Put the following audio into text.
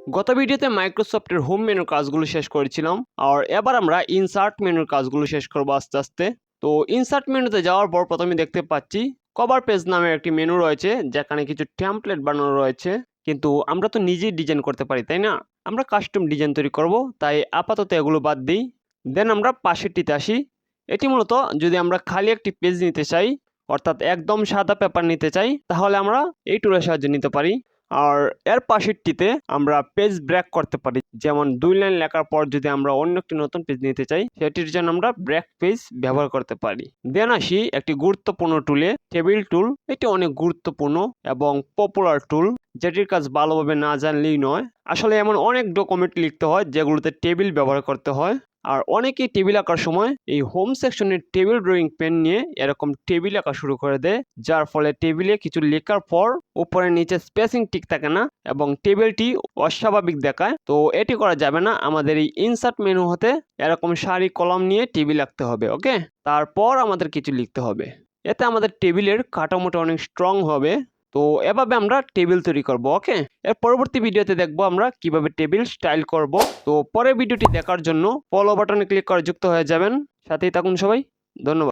গত ভিডিওতে মাইক্রোসফটের হোম মেনুর কাজগুলো শেষ করেছিলাম, আর এবার আমরা ইনসার্ট মেনুর কাজগুলো শেষ করবো আস্তে আস্তে। তো ইনসার্ট মেনুতে যাওয়ার পর প্রথমে দেখতে পাচ্ছি কভার পেজ নামের একটি মেনু রয়েছে, যেখানে কিছু টেমপ্লেট বানানো রয়েছে। কিন্তু আমরা তো নিজেই ডিজাইন করতে পারি, তাই না? আমরা কাস্টম ডিজাইন তৈরি করব, তাই আপাতত এগুলো বাদ দিই। দেন আমরা পাশেরটিতে আসি। এটি মূলত যদি আমরা খালি একটি পেজ নিতে চাই, অর্থাৎ একদম সাদা পেপার নিতে চাই, তাহলে আমরা এই টুলের সাহায্যে নিতে পারি। আর এর পাশেরটিতে আমরা পেজ ব্রেক করতে পারি, যেমন 2 লাইন লেখার পর যদি আমরা অন্য একটি নতুন পেজ নিতে চাই, সেটির জন্য আমরা ব্রেক পেজ ব্যবহার করতে পারি। দেন আসি একটি গুরুত্বপূর্ণ টুলে, টেবিল টুল। এটি অনেক গুরুত্বপূর্ণ এবং পপুলার টুল, যেটির কাজ ভালোভাবে না জানলেই নয়। আসলে এমন অনেক ডকুমেন্ট লিখতে হয় যেগুলোতে টেবিল ব্যবহার করতে হয়, আর অনেকেই টেবিল আঁকার সময় এই হোম সেকশনের টেবিল ড্রয়িং পেন নিয়ে এরকম টেবিল আঁকা শুরু করে দেয়, যার ফলে টেবিলে কিছু লেখার পর উপরে নিচে স্পেসিং ঠিক থাকে না এবং টেবিলটি অস্বাভাবিক দেখায়। তো এটি করা যাবে না। আমাদের এই ইনসার্ট মেনু হতে এরকম সারি কলাম নিয়ে টেবিল আঁকতে হবে। ওকে, তারপর আমাদের কিছু লিখতে হবে, এতে আমাদের টেবিলের কাঠামোটা অনেক স্ট্রং হবে। তো এভাবে আমরা টেবিল তৈরি করব। ওকে, এর পরবর্তী ভিডিওতে দেখবো আমরা কিভাবে টেবিল স্টাইল করব। তো পরের ভিডিওটি দেখার জন্য ফলো বাটনে ক্লিক করে যুক্ত হয়ে যাবেন। সাথেই থাকুন সবাই, ধন্যবাদ।